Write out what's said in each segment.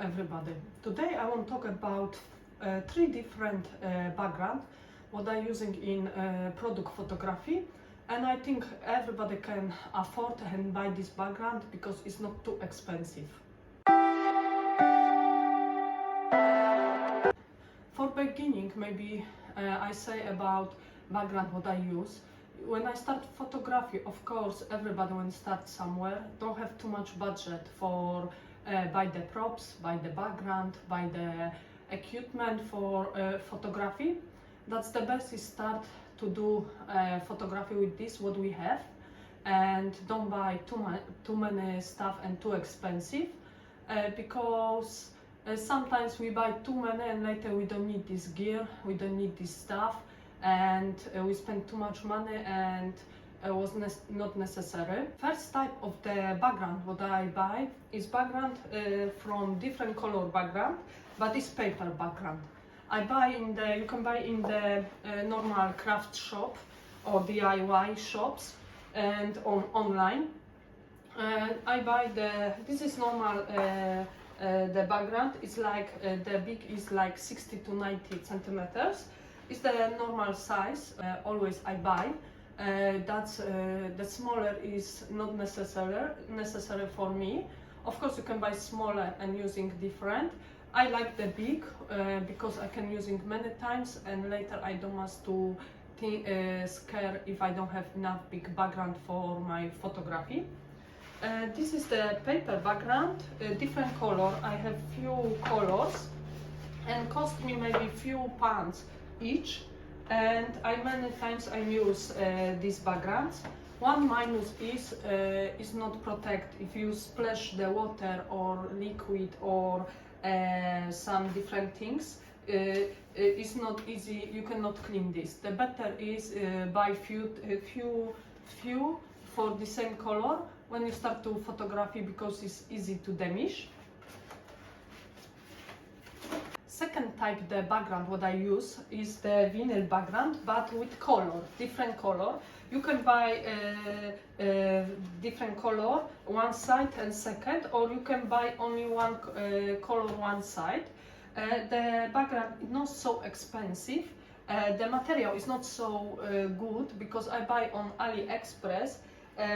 everybody. Today I want to talk about three different backgrounds what I'm using in product photography, and I think everybody can afford and buy this background because it's not too expensive. For beginning, maybe I say about background what I use. When I start photography, of course, everybody when start somewhere don't have too much budget for buy the props, buy the background, buy the equipment for photography. That's the best is start to do photography with this what we have, and don't buy too many stuff and too expensive because sometimes we buy too many and later we don't need this gear, we don't need this stuff, and we spend too much money and was not necessary. First type of the background what I buy is background from different color background, but it's paper background. I buy in the, you can buy in the normal craft shop or DIY shops and online. I buy this is normal the background is like the big is like 60 to 90 centimeters. It's the normal size. Always I buy. That's the smaller is not necessary for me. Of course, you can buy smaller and using different. I like the big because I can using many times, and later I don't must to scare if I don't have enough big background for my photography. This is the paper background, different color. I have few colors and cost me maybe few pounds each, and I many times I use these backgrounds. One minus is not protect if you splash the water or liquid or some different things. It's not easy, you cannot clean this. The better is buy few for the same color when you start to photography because it's easy to damage. Second type the background what I use is the vinyl background, but with color, different color. You can buy different color one side and second, or you can buy only one color one side. The background is not so expensive. The material is not so good because I buy on AliExpress.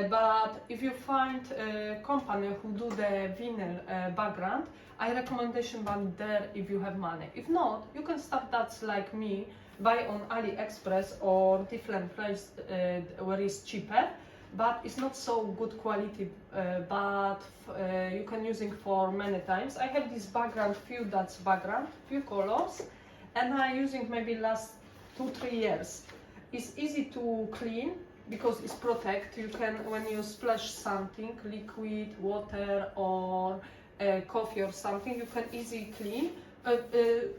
But if you find a company who do the vinyl background, I recommendation one there if you have money. If not, you can start that like me, buy on AliExpress or different place where it's cheaper, but it's not so good quality. But you can using for many times. I have this background, few colors, and I using maybe last 2-3 years. It's easy to clean because it's protect. You can, when you splash something, liquid, water or coffee or something, you can easily clean.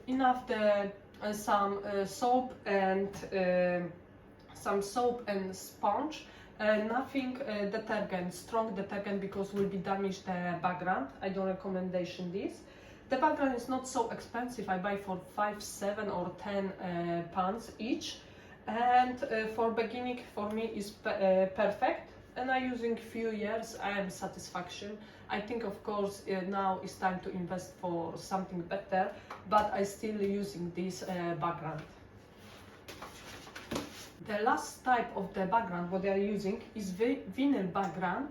Enough the some soap and sponge. Nothing detergent, strong detergent, because will be damage the background. I don't recommendation this. The background is not so expensive. I buy for 5, 7 or 10 pounds each. And for beginning for me is perfect, and I using few years. I am satisfaction. I think of course now it's time to invest for something better, but I still using this background. The last type of the background what they are using is vinyl background,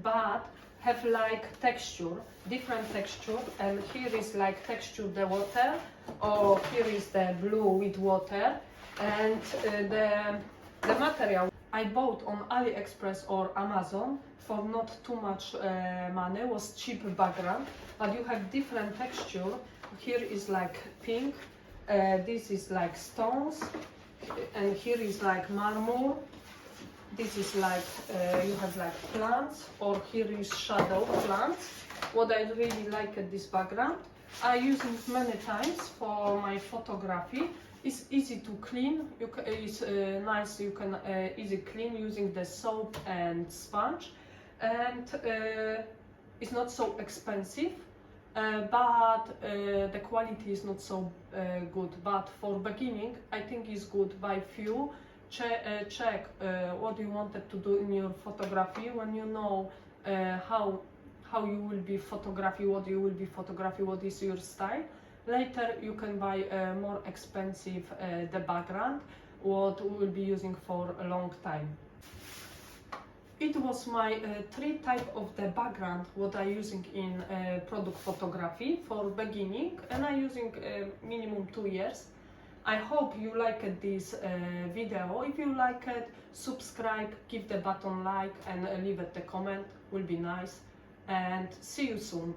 but have like texture, different texture, and here is like texture the water, or here is the blue with water. And the material I bought on AliExpress or Amazon for not too much money, was cheap background, but you have different texture. Here is like pink, this is like stones, and here is like marble. This is like you have like plants, or here is shadow plants. What I really like at this background, I use it many times for my photography. It's easy to clean. It's nice. You can easy clean using the soap and sponge, and it's not so expensive. But the quality is not so good. But for beginning, I think it's good. Buy few. Check what you wanted to do in your photography. When you know how how you will be photography, what you will be photography, what is your style. Later you can buy more expensive the background, what we will be using for a long time. It was my three type of the background what I using in product photography for beginning, and I using minimum 2 years. I hope you liked this video. If you like it, subscribe, give the button like, and leave it a comment, will be nice, and see you soon.